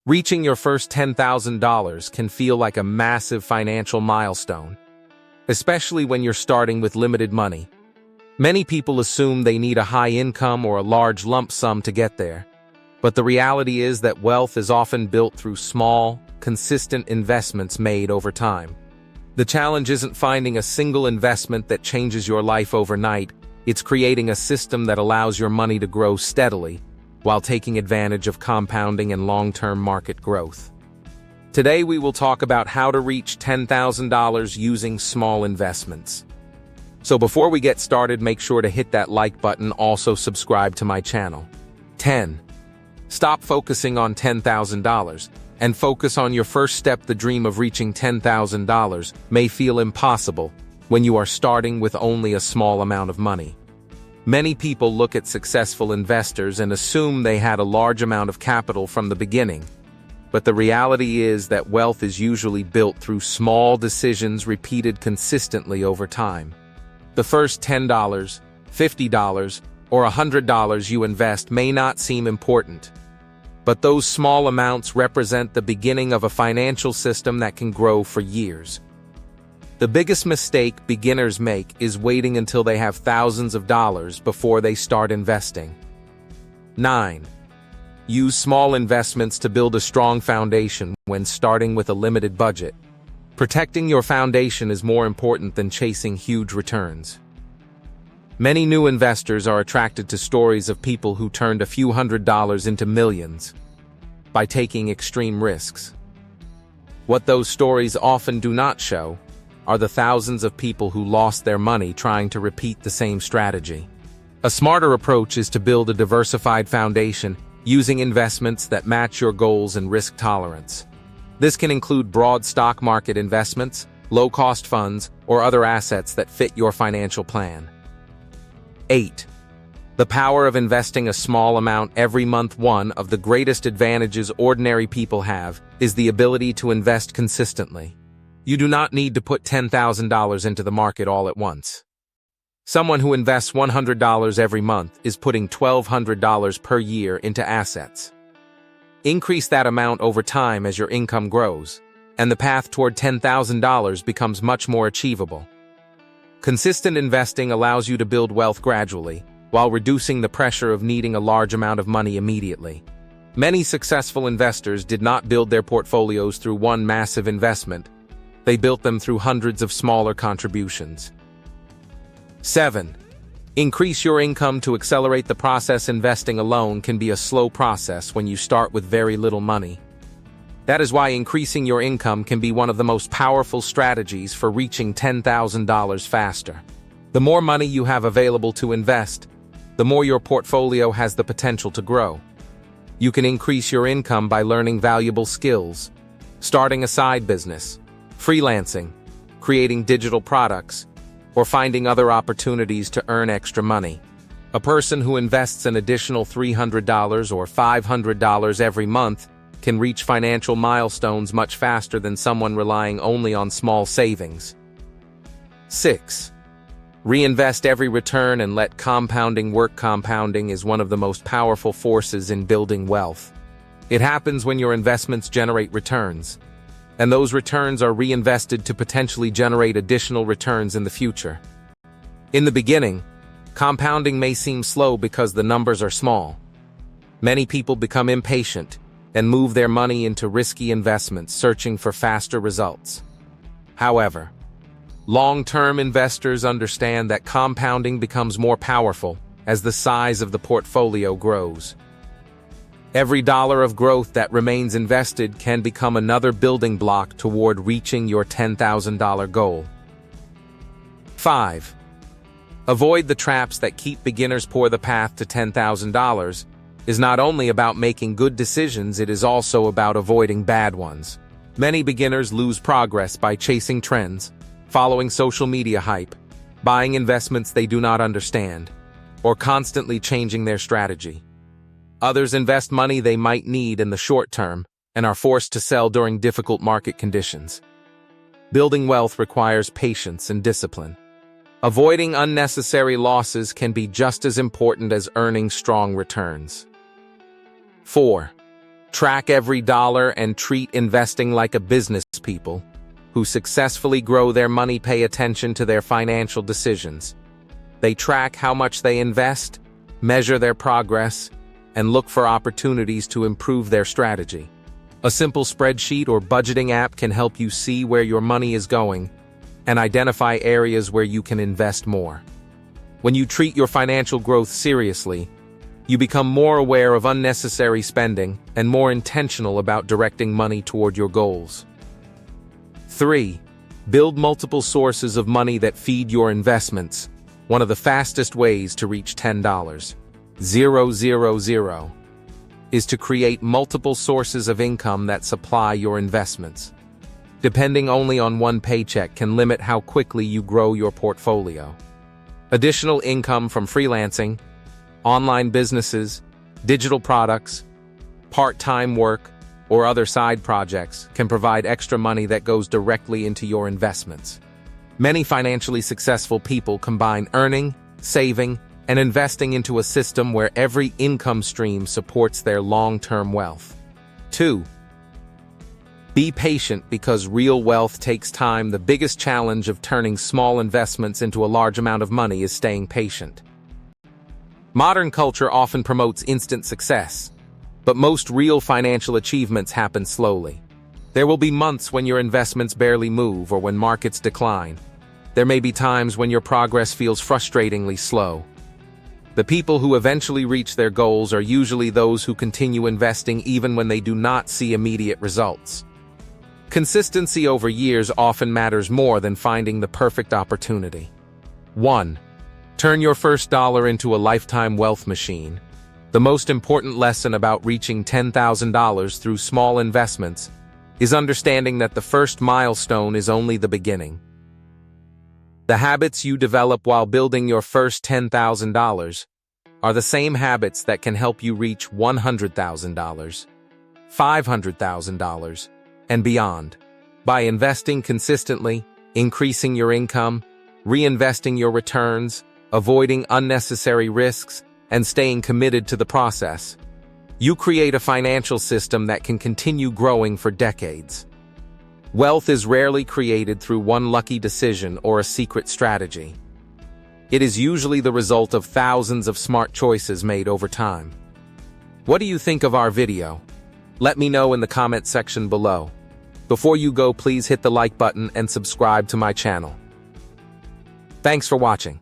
Reaching your first $10,000 can feel like a massive financial milestone, especially when you're starting with limited money. Many people assume they need a high income or a large lump sum to get there, but the reality is that wealth is often built through small, consistent investments made over time. The challenge isn't finding a single investment that changes your life overnight, it's creating a system that allows your money to grow steadily, while taking advantage of compounding and long-term market growth. Today we will talk about how to reach $10,000 using small investments. So before we get started, make sure to hit that like button, also subscribe to my channel. 10. Stop focusing on $10,000 and focus on your first step. The dream of reaching $10,000 may feel impossible when you are starting with only a small amount of money. Many people look at successful investors and assume they had a large amount of capital from the beginning. But the reality is that wealth is usually built through small decisions repeated consistently over time. The first $10, $50, or $100 you invest may not seem important, but those small amounts represent the beginning of a financial system that can grow for years. The biggest mistake beginners make is waiting until they have thousands of dollars before they start investing. 9. Use small investments to build a strong foundation when starting with a limited budget. Protecting your foundation is more important than chasing huge returns. Many new investors are attracted to stories of people who turned a few $100s into millions by taking extreme risks. What those stories often do not show are the thousands of people who lost their money trying to repeat the same strategy. A smarter approach is to build a diversified foundation using investments that match your goals and risk tolerance. This can include broad stock market investments, low-cost funds, or other assets that fit your financial plan. 8. The power of investing a small amount every month. One of the greatest advantages ordinary people have is the ability to invest consistently. You do not need to put $10,000 into the market all at once. Someone who invests $100 every month is putting $1,200 per year into assets. Increase that amount over time as your income grows, and the path toward $10,000 becomes much more achievable. Consistent investing allows you to build wealth gradually, while reducing the pressure of needing a large amount of money immediately. Many successful investors did not build their portfolios through one massive investment. They built them through hundreds of smaller contributions. 7. Increase your income to accelerate the process. Investing alone can be a slow process when you start with very little money. That is why increasing your income can be one of the most powerful strategies for reaching $10,000 faster. The more money you have available to invest, the more your portfolio has the potential to grow. You can increase your income by learning valuable skills, starting a side business, freelancing, creating digital products, or finding other opportunities to earn extra money. A person who invests an additional $300 or $500 every month can reach financial milestones much faster than someone relying only on small savings. 6. Reinvest every return and let compounding work. Compounding is one of the most powerful forces in building wealth. It happens when your investments generate returns, and those returns are reinvested to potentially generate additional returns in the future. In the beginning, compounding may seem slow because the numbers are small. Many people become impatient and move their money into risky investments, searching for faster results. However, long-term investors understand that compounding becomes more powerful as the size of the portfolio grows. Every dollar of growth that remains invested can become another building block toward reaching your $10,000 goal. 5. Avoid the traps that keep beginners poor. The path to $10,000 is not only about making good decisions, it is also about avoiding bad ones. Many beginners lose progress by chasing trends, following social media hype, buying investments they do not understand, or constantly changing their strategy. Others invest money they might need in the short term and are forced to sell during difficult market conditions. Building wealth requires patience and discipline. Avoiding unnecessary losses can be just as important as earning strong returns. 4. Track every dollar and treat investing like a business. People who successfully grow their money pay attention to their financial decisions. They track how much they invest, measure their progress, and look for opportunities to improve their strategy. A simple spreadsheet or budgeting app can help you see where your money is going and identify areas where you can invest more. When you treat your financial growth seriously, you become more aware of unnecessary spending and more intentional about directing money toward your goals. 3. Build multiple sources of money that feed your investments. One of the fastest ways to reach $10,000 is to create multiple sources of income that supply your investments. Depending only on one paycheck can limit how quickly you grow your portfolio. Additional income from freelancing, online businesses, digital products, part-time work, or other side projects can provide extra money that goes directly into your investments. Many financially successful people combine earning, saving, and investing into a system where every income stream supports their long-term wealth. 2. Be patient because real wealth takes time. The biggest challenge of turning small investments into a large amount of money is staying patient. Modern culture often promotes instant success, but most real financial achievements happen slowly. There will be months when your investments barely move or when markets decline. There may be times when your progress feels frustratingly slow. The people who eventually reach their goals are usually those who continue investing even when they do not see immediate results. Consistency over years often matters more than finding the perfect opportunity. 1. Turn your first dollar into a lifetime wealth machine. The most important lesson about reaching $10,000 through small investments is understanding that the first milestone is only the beginning. The habits you develop while building your first $10,000 are the same habits that can help you reach $100,000, $500,000, and beyond. By investing consistently, increasing your income, reinvesting your returns, avoiding unnecessary risks, and staying committed to the process, you create a financial system that can continue growing for decades. Wealth is rarely created through one lucky decision or a secret strategy. It is usually the result of thousands of smart choices made over time. What do you think of our video? Let me know in the comment section below. Before you go, please hit the like button and subscribe to my channel. Thanks for watching.